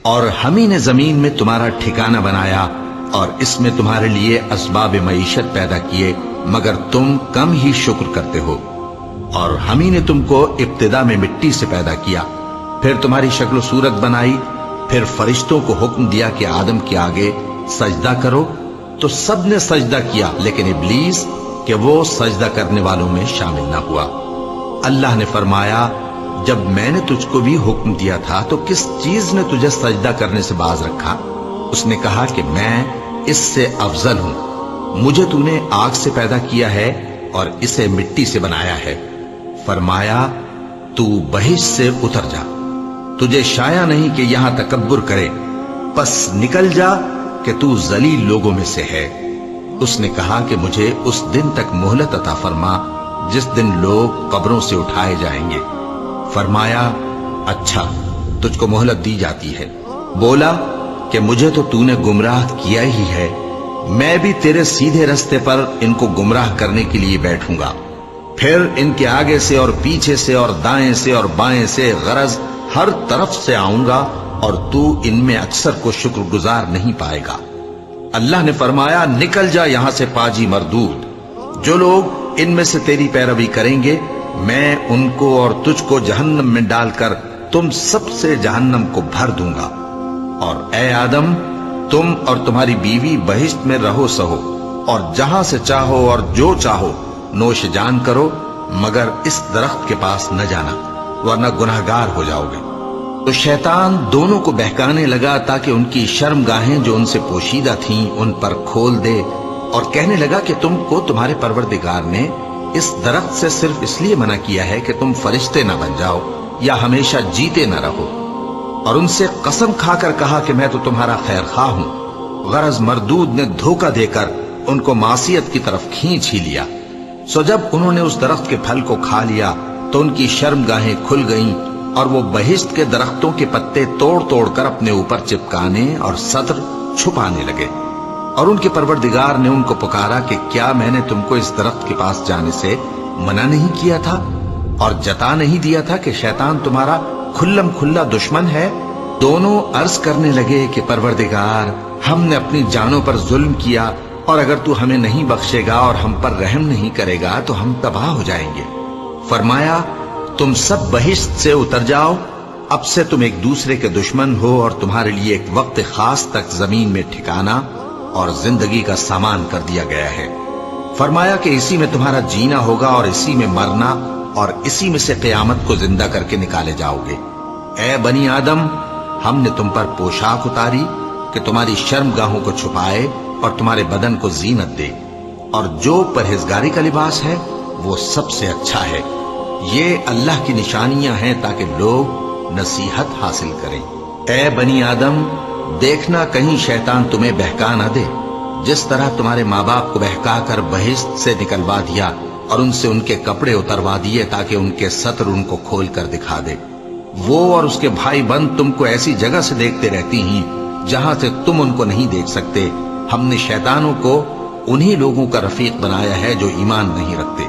اور ہم ہی نے زمین میں تمہارا ٹھکانہ بنایا اور اس میں تمہارے لیے اسباب معیشت پیدا کیے، مگر تم کم ہی شکر کرتے ہو۔ اور ہم ہی نے تم کو ابتدا میں مٹی سے پیدا کیا، پھر تمہاری شکل و صورت بنائی، پھر فرشتوں کو حکم دیا کہ آدم کے آگے سجدہ کرو، تو سب نے سجدہ کیا لیکن ابلیس کہ وہ سجدہ کرنے والوں میں شامل نہ ہوا۔ اللہ نے فرمایا، جب میں نے تجھ کو بھی حکم دیا تھا تو کس چیز نے تجھے سجدہ کرنے سے باز رکھا؟ اس نے کہا کہ میں اس سے افضل ہوں، مجھے تو نے آگ سے پیدا کیا ہے اور اسے مٹی سے بنایا ہے۔ فرمایا، تو بہشت سے اتر جا، تجھے شایع نہیں کہ یہاں تکبر کرے، پس نکل جا کہ تو ذلیل لوگوں میں سے ہے۔ اس نے کہا کہ مجھے اس دن تک مہلت عطا فرما جس دن لوگ قبروں سے اٹھائے جائیں گے۔ فرمایا، اچھا، تجھ کو مہلت دی جاتی ہے۔ بولا کہ مجھے تو نے گمراہ کیا ہی ہے، میں بھی تیرے سیدھے رستے پر ان کو گمراہ کرنے کے لیے بیٹھوں گا، پھر ان کے آگے سے اور پیچھے سے اور دائیں سے اور بائیں سے، غرض ہر طرف سے آؤں گا، اور تو ان میں اکثر کو شکر گزار نہیں پائے گا۔ اللہ نے فرمایا، نکل جا یہاں سے پاجی مردود، جو لوگ ان میں سے تیری پیروی کریں گے میں ان کو اور تجھ کو جہنم میں ڈال کر تم سب سے جہنم کو بھر دوں گا۔ اور اے آدم، تم اور تمہاری بیوی بہشت میں رہو سہو، اور جہاں سے چاہو اور جو چاہو نوش جان کرو، مگر اس درخت کے پاس نہ جانا ورنہ گناہگار ہو جاؤ گے۔ تو شیطان دونوں کو بہکانے لگا تاکہ ان کی شرمگاہیں جو ان سے پوشیدہ تھیں ان پر کھول دے، اور کہنے لگا کہ تم کو تمہارے پروردگار نے اس درخت سے صرف اس لیے منع کیا ہے کہ تم فرشتے نہ بن جاؤ یا ہمیشہ جیتے نہ رہو۔ اور ان سے قسم کھا کر کہا کہ میں تو تمہارا خیر خواہ ہوں۔ غرض مردود نے دھوکہ دے کر ان کو معصیت کی طرف کھینچ ہی لیا۔ سو جب انہوں نے اس درخت کے پھل کو کھا لیا تو ان کی شرمگاہیں کھل گئیں، اور وہ بہشت کے درختوں کے پتے توڑ توڑ کر اپنے اوپر چپکانے اور سطر چھپانے لگے۔ اور ان کے پروردگار نے ان کو پکارا کہ کیا میں نے تم کو اس درخت کے پاس جانے سے منع نہیں کیا تھا اور جتا نہیں دیا تھا کہ شیطان تمہارا کھلم کھلا دشمن ہے؟ دونوں عرض کرنے لگے کہ پروردگار، ہم نے اپنی جانوں پر ظلم کیا، اور اگر تو ہمیں نہیں بخشے گا اور ہم پر رحم نہیں کرے گا تو ہم تباہ ہو جائیں گے۔ فرمایا، تم سب بہشت سے اتر جاؤ، اب سے تم ایک دوسرے کے دشمن ہو، اور تمہارے لیے ایک وقت خاص تک زمین میں ٹھکانا اور زندگی کا سامان کر دیا گیا ہے۔ فرمایا کہ اسی میں تمہارا جینا ہوگا اور اسی میں مرنا، اور اسی میں سے قیامت کو زندہ کر کے نکالے جاؤ گے۔ اے بنی آدم، ہم نے تم پر پوشاک اتاری کہ تمہاری شرمگاہوں کو چھپائے اور تمہارے بدن کو زینت دے، اور جو پرہیزگاری کا لباس ہے وہ سب سے اچھا ہے۔ یہ اللہ کی نشانیاں ہیں تاکہ لوگ نصیحت حاصل کریں۔ اے بنی آدم، دیکھنا کہیں شیطان تمہیں بہکا نہ دے، جس طرح تمہارے ماں باپ کو بہکا کر بہشت سے نکلوا دیا اور ان سے ان کے کپڑے اتروا دیے تاکہ ان کے سطر ان کو کھول کر دکھا دے۔ وہ اور اس کے بھائی بند تم کو ایسی جگہ سے دیکھتے رہتی ہیں جہاں سے تم ان کو نہیں دیکھ سکتے۔ ہم نے شیطانوں کو انہی لوگوں کا رفیق بنایا ہے جو ایمان نہیں رکھتے۔